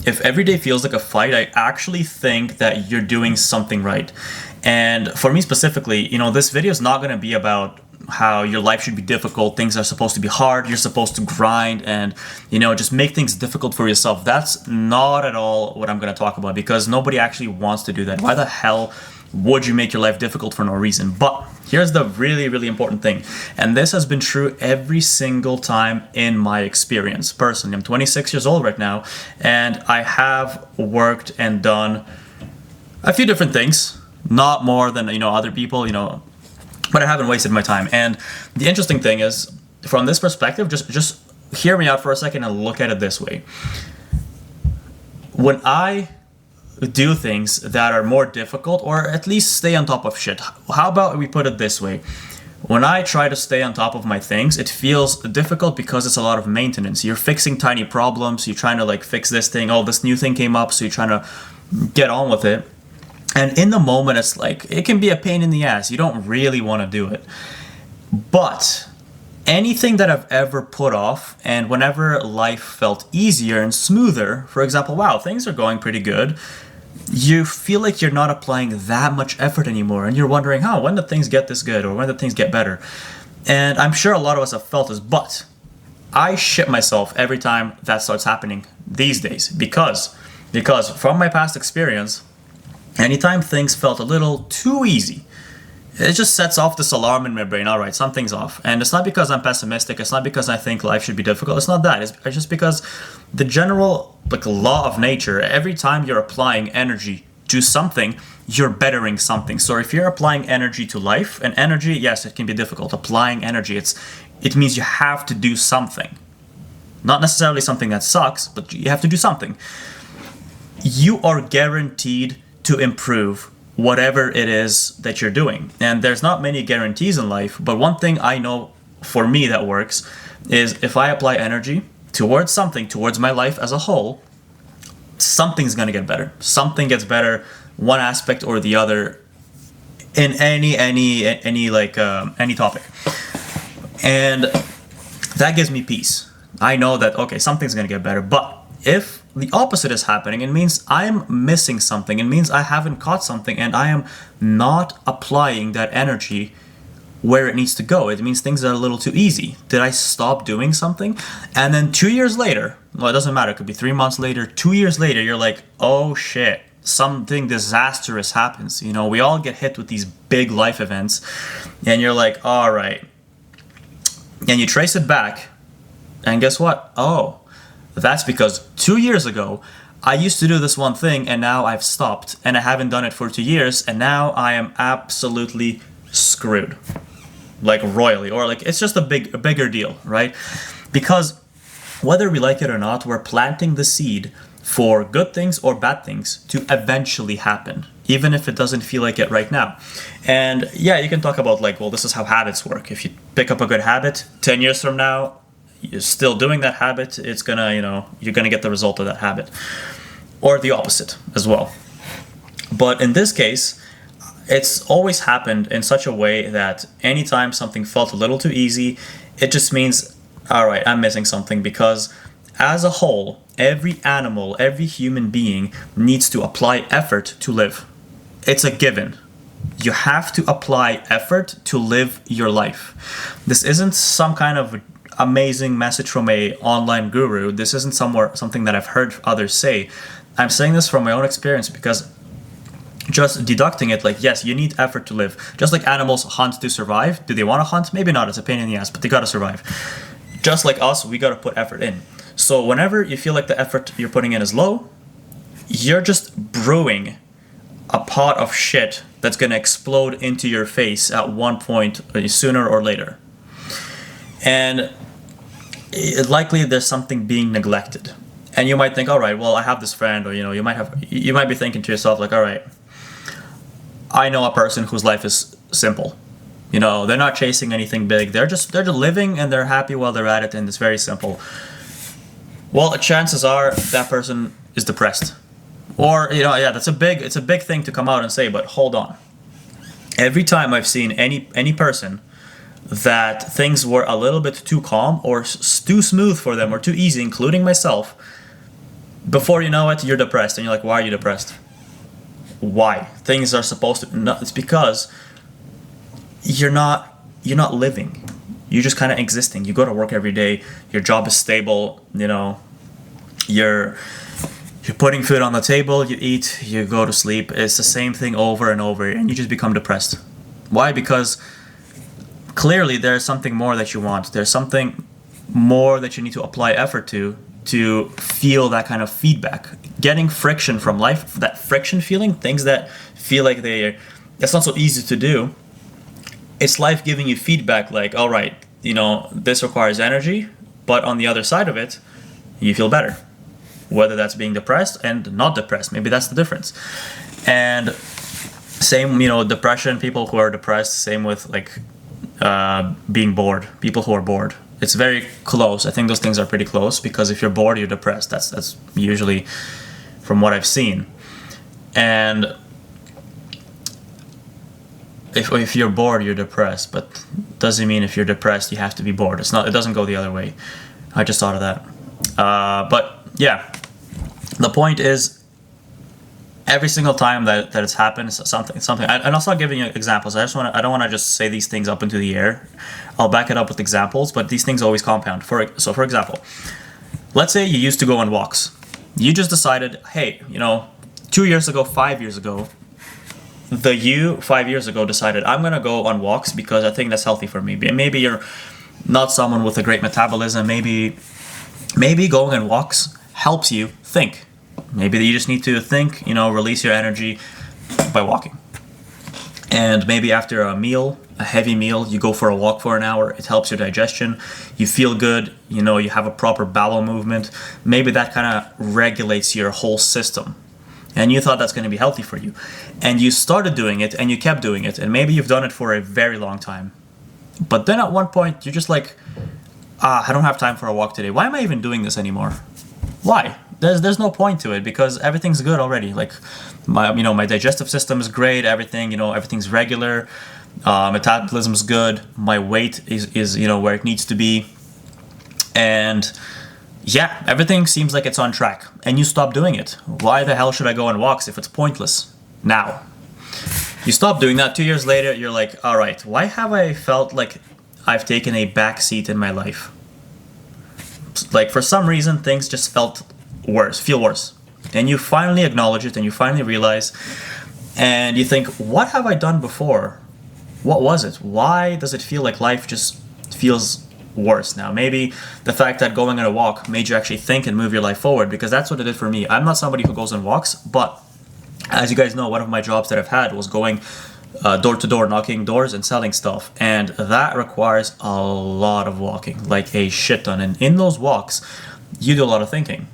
if every day feels like a fight, I actually think that you're doing something right. And for me specifically, this video is not going to be about how your life should be difficult, things are supposed to be hard, you're supposed to grind and, just make things difficult for yourself. That's not at all what I'm going to talk about, because nobody actually wants to do that. Why the hell would you make your life difficult for no reason? But here's the really, really important thing. And this has been true every single time in my experience. Personally, I'm 26 years old right now, and I have worked and done a few different things, not more than, other people, but I haven't wasted my time. And the interesting thing is, from this perspective, just hear me out for a second and look at it this way. When I do things that are more difficult, or at least stay on top of shit. How about we put it this way? When I try to stay on top of my things, it feels difficult because it's a lot of maintenance. You're fixing tiny problems, you're trying to fix this thing, oh, this new thing came up, so you're trying to get on with it. And in the moment, it's it can be a pain in the ass. You don't really want to do it. But anything that I've ever put off, and whenever life felt easier and smoother, for example, wow, things are going pretty good, you feel like you're not applying that much effort anymore, and you're wondering, when did things get this good, or when did things get better? And I'm sure a lot of us have felt this, but I shit myself every time that starts happening these days, because from my past experience, anytime things felt a little too easy, it just sets off this alarm in my brain. All right, something's off. And it's not because I'm pessimistic. It's not because I think life should be difficult. It's not that. It's just because the general law of nature, every time you're applying energy to something, you're bettering something. So if you're applying energy to life, and energy, yes, it can be difficult. Applying energy, it means you have to do something. Not necessarily something that sucks, but you have to do something. You are guaranteed to improve whatever it is that you're doing. And there's not many guarantees in life, but one thing I know for me that works is if I apply energy towards something, towards my life as a whole, something's gonna get better. Something gets better, one aspect or the other, in any topic. And that gives me peace. I know that, okay, something's gonna get better. But if the opposite is happening, it means I'm missing something. It means I haven't caught something, and I am not applying that energy where it needs to go. It means things are a little too easy. Did I stop doing something? And then 2 years later, well, it doesn't matter. It could be 3 months later, 2 years later, you're like, oh shit, something disastrous happens. We all get hit with these big life events, and you're like, all right. And you trace it back, and guess what? Oh, that's because 2 years ago, I used to do this one thing, and now I've stopped, and I haven't done it for 2 years, and now I am absolutely screwed. Royally, or it's just a bigger deal, right? Because whether we like it or not, we're planting the seed for good things or bad things to eventually happen, even if it doesn't feel like it right now. And yeah, you can talk about well, this is how habits work. If you pick up a good habit, 10 years from now, you're still doing that habit, it's gonna, you're gonna get the result of that habit. Or the opposite as well. But in this case, it's always happened in such a way that anytime something felt a little too easy, it just means, all right, I'm missing something, because as a whole, every animal, every human being needs to apply effort to live. It's a given. You have to apply effort to live your life. This isn't some kind of amazing message from a online guru. This isn't something that I've heard others say. I'm saying this from my own experience, because just deducting it, yes, you need effort to live. Just like animals hunt to survive. Do they want to hunt? Maybe not. It's a pain in the ass, but they got to survive. Just like us, we got to put effort in. So whenever you feel like the effort you're putting in is low, you're just brewing a pot of shit that's going to explode into your face at one point, sooner or later. And likely there's something being neglected. And you might think, all right, well, I have this friend, or you might be thinking to yourself, all right, I know a person whose life is simple. They're not chasing anything big. They're just living, and they're happy while they're at it, and it's very simple. Well, chances are that person is depressed. Or, it's a big thing to come out and say, but hold on. Every time I've seen any person that things were a little bit too calm or too smooth for them or too easy, including myself, Before you know it, you're depressed, and you're like, why are you depressed? Why? Things are supposed to. No, it's because you're not living. You're just kind of existing. You go to work every day. Your job is stable. You're putting food on the table. You eat. You go to sleep. It's the same thing over and over, and you just become depressed. Why? Because clearly there's something more that you want. There's something more that you need to apply effort to feel that kind of feedback. Getting friction from life, that friction feeling, things that feel like that's not so easy to do. It's life giving you feedback like, all right, this requires energy, but on the other side of it, you feel better. Whether that's being depressed and not depressed, maybe that's the difference. And same, depression, people who are depressed, same with like being bored, people who are bored. It's very close. I think those things are pretty close because if you're bored, you're depressed. That's usually from what I've seen. And if you're bored, you're depressed. But doesn't mean if you're depressed, you have to be bored. It's not. It doesn't go the other way. I just thought of that. But yeah, the point is, every single time that it's happened, something, and I'll start giving you examples. I don't want to just say these things up into the air. I'll back it up with examples, but these things always compound. For example, let's say you used to go on walks. You just decided, hey, 2 years ago, 5 years ago, 5 years ago decided I'm gonna go on walks because I think that's healthy for me. Maybe you're not someone with a great metabolism. Maybe going on walks helps you think. Maybe you just need to think, release your energy by walking. And maybe after a heavy meal, you go for a walk for an hour. It helps your digestion. You feel good. You have a proper bowel movement. Maybe that kind of regulates your whole system. And you thought that's going to be healthy for you. And you started doing it and you kept doing it. And maybe you've done it for a very long time. But then at one point, you're just like, I don't have time for a walk today. Why am I even doing this anymore? Why? There's no point to it because everything's good already. Like my digestive system is great. Everything, everything's regular. Metabolism's good. My weight is where it needs to be. And yeah, everything seems like it's on track. And you stop doing it. Why the hell should I go on walks if it's pointless? Now, you stop doing that. 2 years later, you're like, all right, why have I felt like I've taken a back seat in my life? Like for some reason, things just feel worse. And you finally acknowledge it and you finally realize and you think, what have I done before? What was it? Why does it feel like life just feels worse now? Maybe the fact that going on a walk made you actually think and move your life forward, because that's what it did for me. I'm not somebody who goes on walks, but as you guys know, one of my jobs that I've had was going door to door, knocking doors and selling stuff. And that requires a lot of walking, like a shit ton. And in those walks, you do a lot of thinking.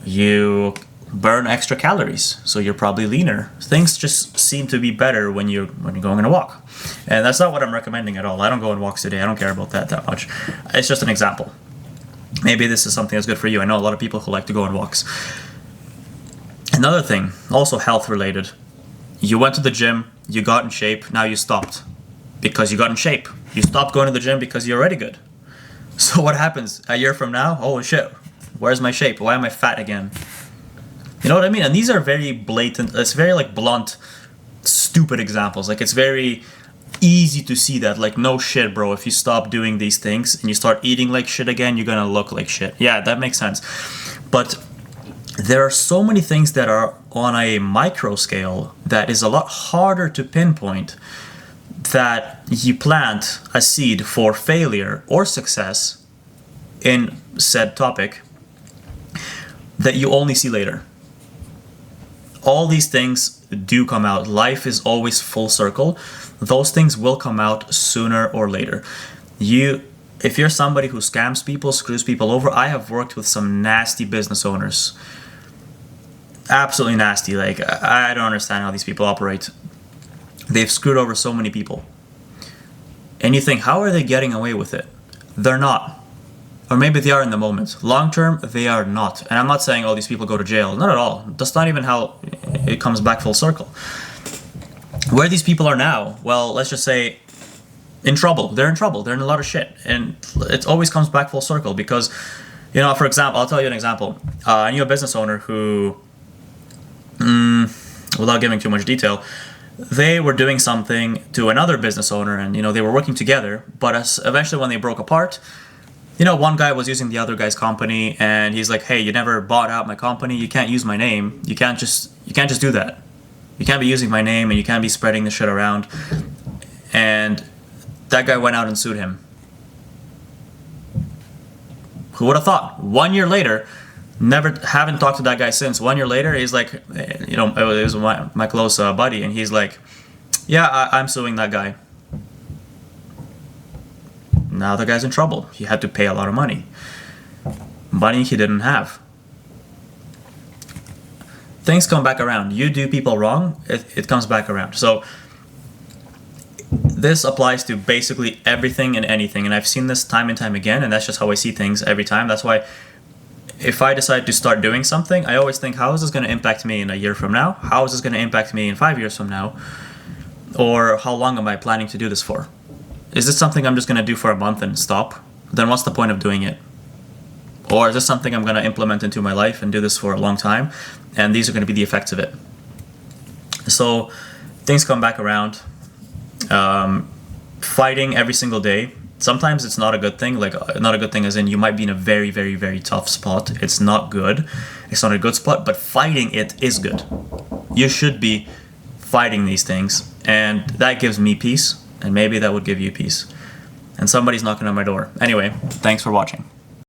You burn extra calories, so you're probably leaner. Things just seem to be better when you're going on a walk. And that's not what I'm recommending at all. I don't go on walks today. I don't care about that much. It's just an example. Maybe this is something that's good for you. I know a lot of people who like to go on walks. Another thing, also health related. You went to the gym, you got in shape, now you stopped because you got in shape. You stopped going to the gym because you're already good. So what happens a year from now? Oh shit, where's my shape? Why am I fat again? You know what I mean? And these are very blatant, it's very like blunt, stupid examples. Like it's very easy to see that, like, no shit, bro, if you stop doing these things and you start eating like shit again, you're gonna look like shit. Yeah, that makes sense. But there are so many things that are on a micro scale that is a lot harder to pinpoint, that you plant a seed for failure or success in said topic that you only see later. All these things do come out. Life is always full circle. Those things will come out sooner or later. If you're somebody who scams people, screws people over, I have worked with some nasty business owners. Absolutely nasty. Like, I don't understand how these people operate. They've screwed over so many people. And you think, how are they getting away with it? They're not. Or maybe they are in the moment. Long term, they are not. And I'm not saying all these people go to jail. Not at all. That's not even how it comes back full circle. Where these people are now, well, let's just say in trouble. They're in trouble. They're in a lot of shit. And it always comes back full circle because For example, I'll tell you an example. I knew a business owner who, without giving too much detail, they were doing something to another business owner, and they were working together. But eventually, when they broke apart, one guy was using the other guy's company, and he's like, "Hey, you never bought out my company. You can't use my name. You can't just do that. You can't be using my name, and you can't be spreading this shit around." And that guy went out and sued him. Who would have thought? 1 year later, haven't talked to that guy since. 1 year later, he's like, it was my close buddy, and he's like, "Yeah, I'm suing that guy." Now the guy's in trouble. He had to pay a lot of money. Money he didn't have. Things come back around. You do people wrong, it comes back around. So this applies to basically everything and anything, and I've seen this time and time again, and that's just how I see things every time. That's why if I decide to start doing something, I always think, how is this going to impact me in a year from now? How is this going to impact me in 5 years from now? Or how long am I planning to do this for? Is this something I'm just going to do for a month and stop? Then what's the point of doing it? Or is this something I'm going to implement into my life and do this for a long time? And these are going to be the effects of it. So things come back around. Fighting every single day. Sometimes it's not a good thing. Like, not a good thing as in you might be in a very, very, very tough spot. It's not good. It's not a good spot, but fighting it is good. You should be fighting these things. And that gives me peace. And maybe that would give you peace. And somebody's knocking on my door. Anyway, thanks for watching.